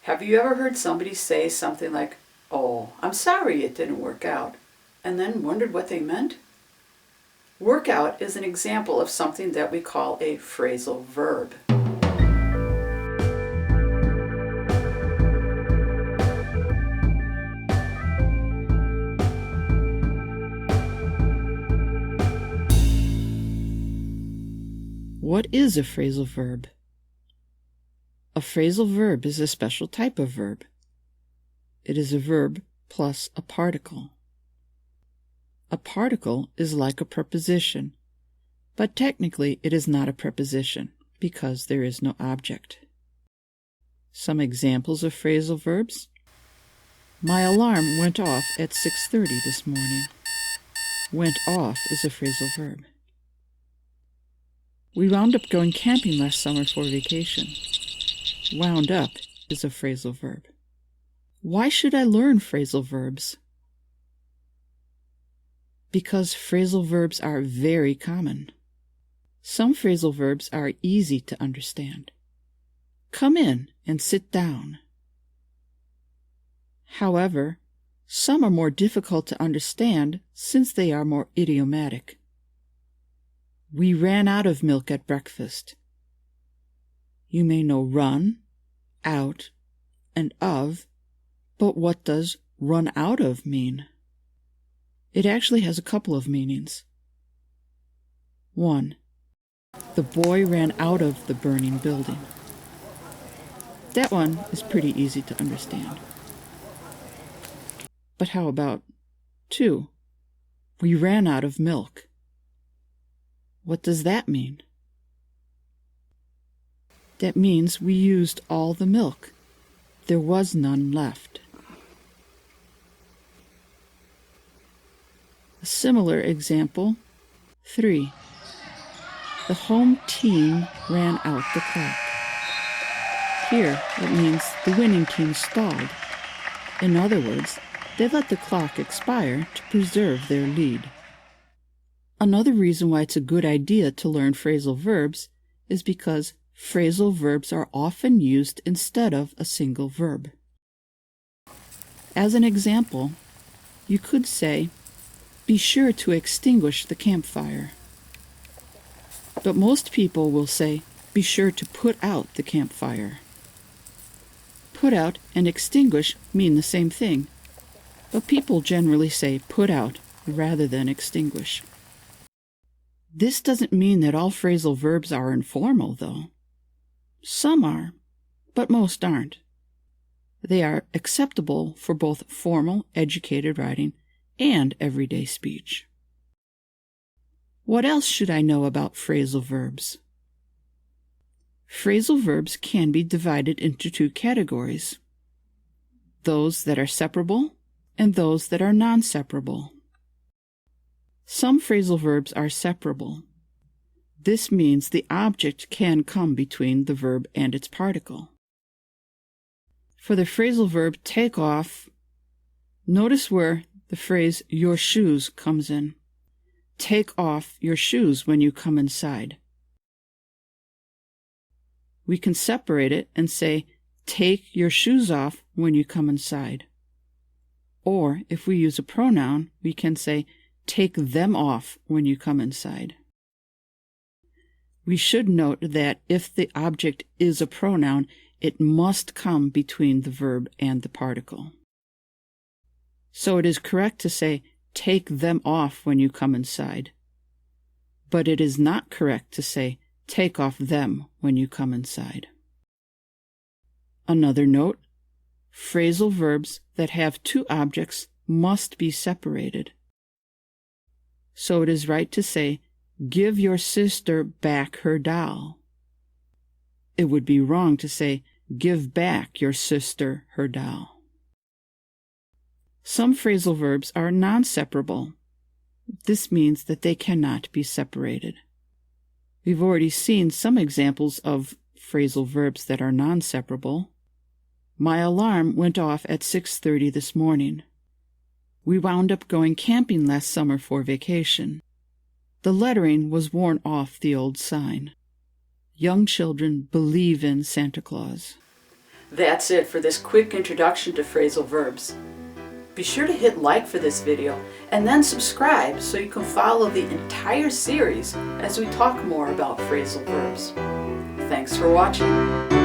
Have you ever heard somebody say something like, "Oh, I'm sorry it didn't work out," and then wondered what they meant? Work out is an example of something that we call a phrasal verb. What is a phrasal verb? A phrasal verb is a special type of verb. It is a verb plus a particle. A particle is like a preposition, but technically it is not a preposition because there is no object. Some examples of phrasal verbs. My alarm went off at 6:30 this morning. Went off is a phrasal verb. We wound up going camping last summer for vacation. Wound up is a phrasal verb. Why should I learn phrasal verbs? Because phrasal verbs are very common. Some phrasal verbs are easy to understand. Come in and sit down. However, some are more difficult to understand since they are more idiomatic. We ran out of milk at breakfast. You may know run, out, and of, but what does run out of mean? It actually has a couple of meanings. 1. The boy ran out of the burning building. That one is pretty easy to understand. But how about 2? We ran out of milk. What does that mean? That means we used all the milk. There was none left. A similar example, 3. The home team ran out the clock. Here, it means the winning team stalled. In other words, they let the clock expire to preserve their lead. Another reason why it's a good idea to learn phrasal verbs is because phrasal verbs are often used instead of a single verb. As an example, you could say, "Be sure to extinguish the campfire." But most people will say, "Be sure to put out the campfire." Put out and extinguish mean the same thing, but people generally say put out rather than extinguish. This doesn't mean that all phrasal verbs are informal, though. Some are, but most aren't. They are acceptable for both formal, educated writing and everyday speech. What else should I know about phrasal verbs? Phrasal verbs can be divided into 2 categories: those that are separable and those that are non-separable. Some phrasal verbs are separable. This means the object can come between the verb and its particle. For the phrasal verb take off, notice where the phrase your shoes comes in. Take off your shoes when you come inside. We can separate it and say take your shoes off when you come inside. Or if we use a pronoun, we can say take them off when you come inside. We should note that if the object is a pronoun, it must come between the verb and the particle. So it is correct to say, take them off when you come inside. But it is not correct to say, take off them when you come inside. Another note, phrasal verbs that have 2 objects must be separated. So it is right to say, give your sister back her doll. It would be wrong to say, give back your sister her doll. Some phrasal verbs are non-separable. This means that they cannot be separated. We've already seen some examples of phrasal verbs that are non-separable. My alarm went off at 6:30 this morning. We wound up going camping last summer for vacation. The lettering was worn off the old sign. Young children believe in Santa Claus. That's it for this quick introduction to phrasal verbs. Be sure to hit like for this video and then subscribe so you can follow the entire series as we talk more about phrasal verbs. Thanks for watching.